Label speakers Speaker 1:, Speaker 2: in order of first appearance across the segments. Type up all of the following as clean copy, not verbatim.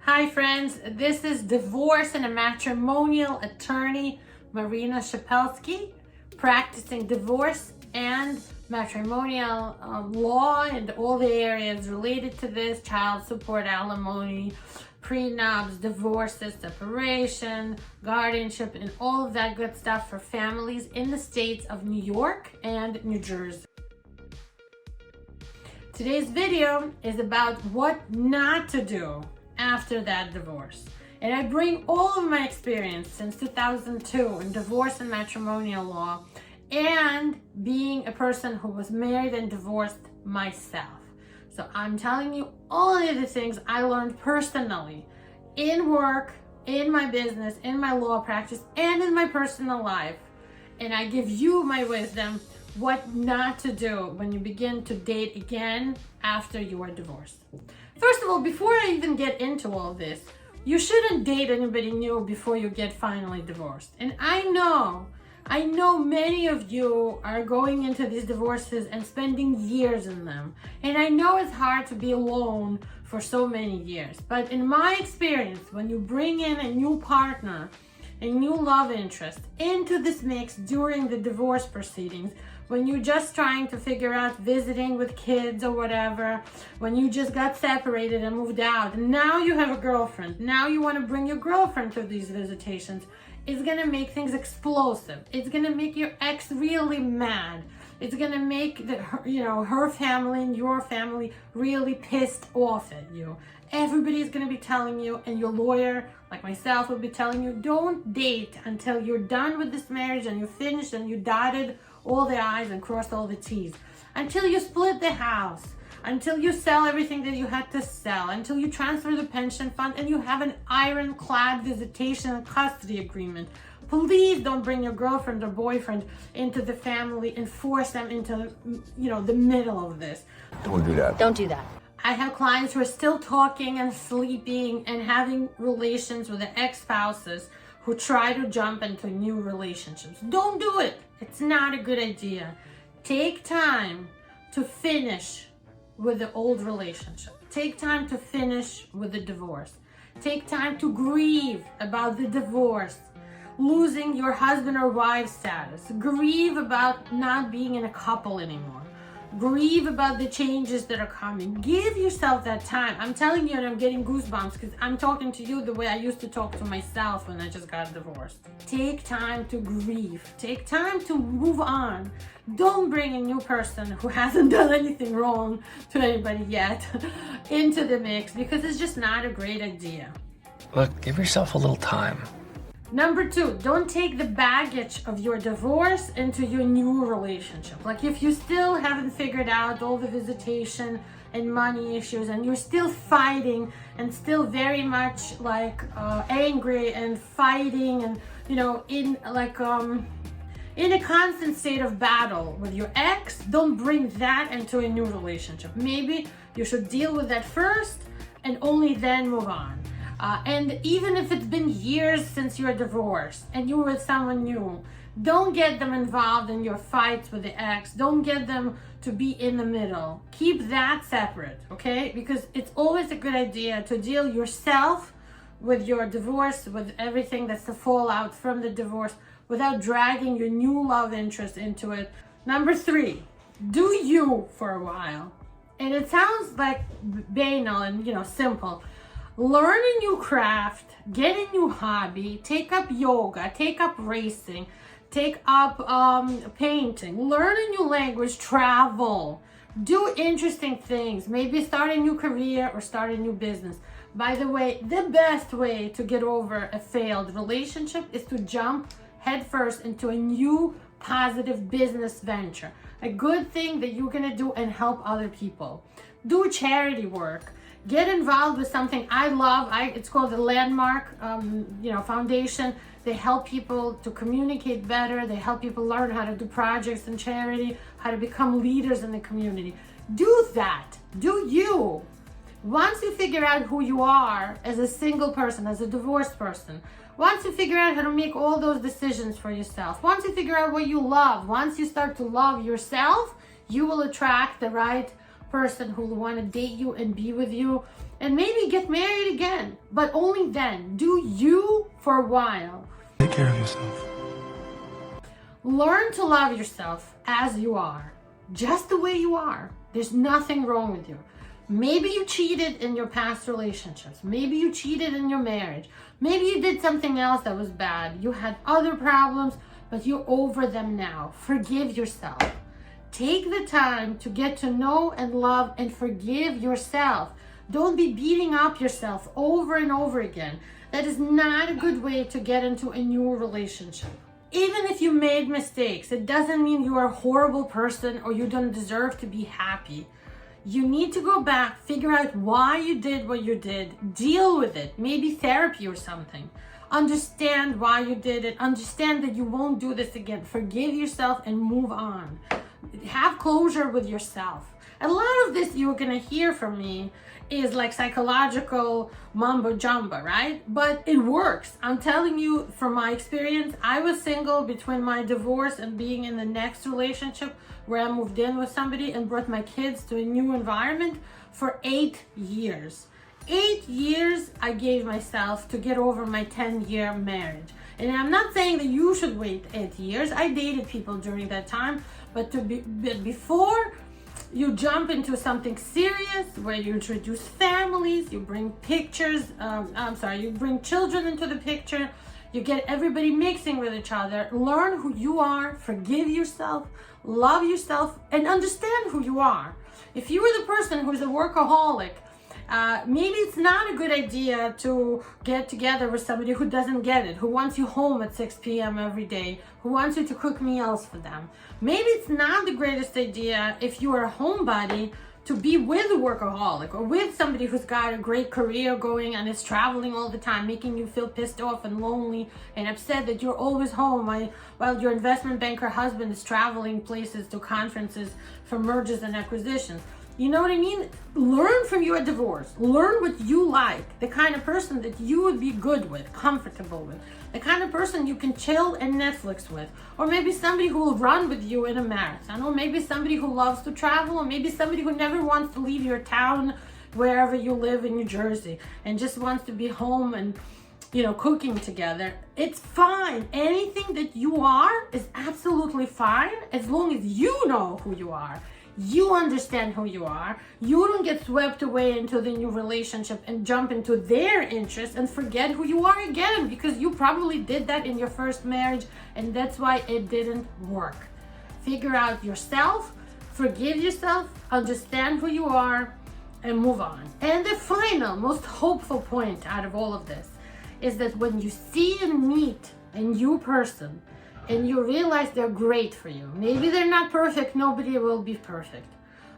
Speaker 1: Hi friends, this is divorce and a matrimonial attorney, Marina Shepelsky, practicing divorce and matrimonial law and all the areas related to this: child support, alimony, prenups, divorces, separation, guardianship, and all of that good stuff for families in the states of New York and New Jersey. Today's video is about what not to do after that divorce. And I bring all of my experience since 2002 in divorce and matrimonial law and being a person who was married and divorced myself. So I'm telling you all of the things I learned personally in work, in my business, in my law practice, and in my personal life. And I give you my wisdom what not to do when you begin to date again after you are divorced. First of all, before I even get into all this, you shouldn't date anybody new before you get finally divorced. And I know many of you are going into these divorces and spending years in them. And I know it's hard to be alone for so many years. But in my experience, when you bring in a new partner, a new love interest into this mix during the divorce proceedings, when you're just trying to figure out visiting with kids or whatever, when you just got separated and moved out, and now you have a girlfriend, now you want to bring your girlfriend to these visitations, it's going to make things explosive. It's going to make your ex really mad. It's going to make her family and your family really pissed off at you. Everybody's going to be telling you, and your lawyer, like myself, will be telling you, don't date until you're done with this marriage and you're finished and you dotted all the I's and crossed all the T's. Until you split the house, until you sell everything that you had to sell, until you transfer the pension fund and you have an ironclad visitation and custody agreement. Please don't bring your girlfriend or boyfriend into the family and force them into, the middle of this.
Speaker 2: Don't do that.
Speaker 3: Don't do that.
Speaker 1: I have clients who are still talking and sleeping and having relations with their ex-spouses who try to jump into new relationships. Don't do it. It's not a good idea. Take time to finish with the old relationship. Take time to finish with the divorce. Take time to grieve about the divorce, losing your husband or wife status. Grieve about not being in a couple anymore. Grieve about the changes that are coming. Give yourself that time. I'm telling you, and I'm getting goosebumps because I'm talking to you the way I used to talk to myself when I just got divorced. Take time to grieve. Take time to move on. Don't bring a new person who hasn't done anything wrong to anybody yet into the mix, because it's just not a great idea.
Speaker 2: Look, give yourself a little time.
Speaker 1: Number 2, don't take the baggage of your divorce into your new relationship. Like if you still haven't figured out all the visitation and money issues and you're still fighting and still very much angry and fighting and, in a constant state of battle with your ex, don't bring that into a new relationship. Maybe you should deal with that first and only then move on. And even if it's been years since you're divorced and you're with someone new, don't get them involved in your fights with the ex. Don't get them to be in the middle. Keep that separate, okay? Because it's always a good idea to deal yourself with your divorce, with everything that's the fallout from the divorce, without dragging your new love interest into it. Number 3, do you for a while. And it sounds like banal and, simple. Learn a new craft, get a new hobby, take up yoga, take up racing, take up painting, learn a new language, travel, do interesting things, maybe start a new career or start a new business. By the way, the best way to get over a failed relationship is to jump headfirst into a new positive business venture, a good thing that you're gonna do and help other people. Do charity work. Get involved with something I love. It's called the Landmark Foundation. They help people to communicate better. They help people learn how to do projects in charity, how to become leaders in the community. Do that. Do you. Once you figure out who you are as a single person, as a divorced person, once you figure out how to make all those decisions for yourself, once you figure out what you love, once you start to love yourself, you will attract the right person who will want to date you and be with you and maybe get married again, but only then. Do you for a while.
Speaker 2: Take care of yourself.
Speaker 1: Learn to love yourself as you are, just the way you are. There's nothing wrong with you. Maybe you cheated in your past relationships. Maybe you cheated in your marriage. Maybe you did something else that was bad. You had other problems, but you're over them now. Forgive yourself. Take the time to get to know and love and forgive yourself. Don't be beating up yourself over and over again. That is not a good way to get into a new relationship. Even if you made mistakes, it doesn't mean you are a horrible person or you don't deserve to be happy. You need to go back, figure out why you did what you did, deal with it, maybe therapy or something. Understand why you did it, understand that you won't do this again. Forgive yourself and move on. Have closure with yourself. A lot of this you're gonna hear from me is like psychological mumbo jumbo, right? But it works. I'm telling you from my experience. I was single between my divorce and being in the next relationship where I moved in with somebody and brought my kids to a new environment for 8 years. 8 years I gave myself to get over my 10-year marriage. And I'm not saying that you should wait 8 years. I dated people during that time, but before you jump into something serious where you introduce families, you bring you bring children into the picture, you get everybody mixing with each other, learn who you are, forgive yourself, love yourself, and understand who you are. If you are the person who's a workaholic, maybe it's not a good idea to get together with somebody who doesn't get it, who wants you home at 6 p.m. every day, who wants you to cook meals for them. Maybe it's not the greatest idea if you are a homebody to be with a workaholic or with somebody who's got a great career going and is traveling all the time, making you feel pissed off and lonely and upset that you're always home while your investment banker husband is traveling places to conferences for mergers and acquisitions. You know what I mean? Learn from your divorce. Learn what you like, the kind of person that you would be good with, comfortable with, the kind of person you can chill and Netflix with, or maybe somebody who will run with you in a marathon, or maybe somebody who loves to travel, or maybe somebody who never wants to leave your town wherever you live in New Jersey and just wants to be home and, cooking together. It's fine. Anything that you are is absolutely fine as long as you know who you are. You understand who you are. You don't get swept away into the new relationship and jump into their interests and forget who you are again, because you probably did that in your first marriage and that's why it didn't work. Figure out yourself, forgive yourself, understand who you are, and move on. And the final, most hopeful point out of all of this is that when you see and meet a new person, and you realize they're great for you. Maybe they're not perfect, nobody will be perfect,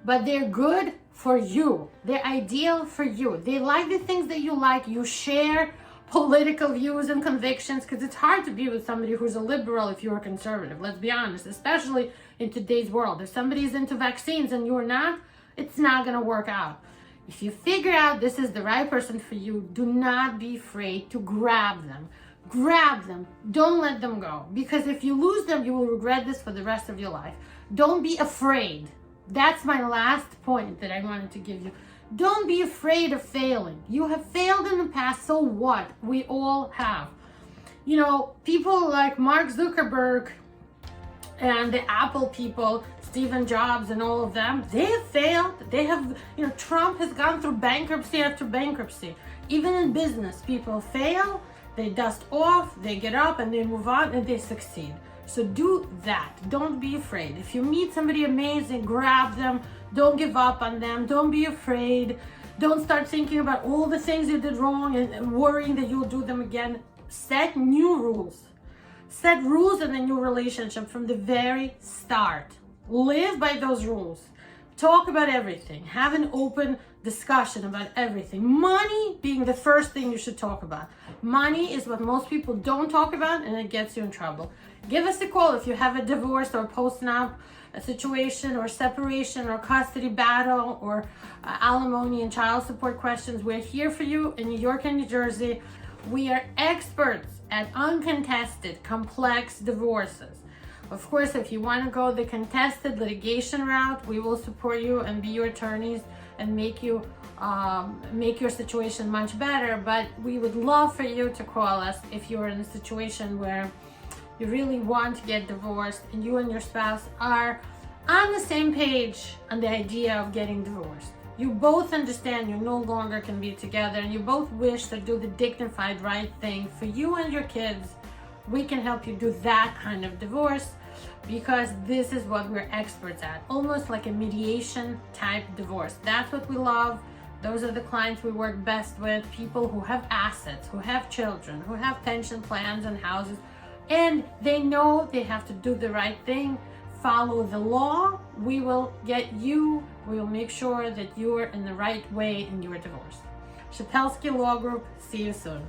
Speaker 1: but they're good for you. They're ideal for you. They like the things that you like. You share political views and convictions, because it's hard to be with somebody who's a liberal if you're a conservative. Let's be honest, especially in today's world. If somebody's into vaccines and you're not, it's not gonna work out. If you figure out this is the right person for you, do not be afraid to grab them. Grab them. Don't let them go. Because if you lose them, you will regret this for the rest of your life. Don't be afraid. That's my last point that I wanted to give you. Don't be afraid of failing. You have failed in the past, so what? We all have. People like Mark Zuckerberg and the Apple people, Steve Jobs and all of them, they have failed. They have, Trump has gone through bankruptcy after bankruptcy. Even in business, people fail. They dust off, they get up, and they move on, and they succeed. So do that. Don't be afraid. If you meet somebody amazing, grab them. Don't give up on them. Don't be afraid. Don't start thinking about all the things you did wrong and worrying that you'll do them again. Set new rules. Set rules in a new relationship from the very start. Live by those rules. Talk about everything. Have an open discussion about everything. Money being the first thing you should talk about. Money is what most people don't talk about, and it gets you in trouble. Give us a call if you have a divorce or post-nap situation or separation or custody battle or alimony and child support questions. We're here for you in New York and New Jersey. We are experts at uncontested, complex divorces. Of course, if you want to go the contested litigation route, we will support you and be your attorneys and make you make your situation much better. But we would love for you to call us if you're in a situation where you really want to get divorced and you and your spouse are on the same page on the idea of getting divorced. You both understand you no longer can be together, and you both wish to do the dignified right thing for you and your kids. We can help you do that kind of divorce, because this is what we're experts at, almost like a mediation type divorce. That's what we love. Those are the clients we work best with, people who have assets, who have children, who have pension plans and houses, and they know they have to do the right thing, follow the law. We will make sure that you're in the right way in your divorce. Shepelsky Law Group, see you soon.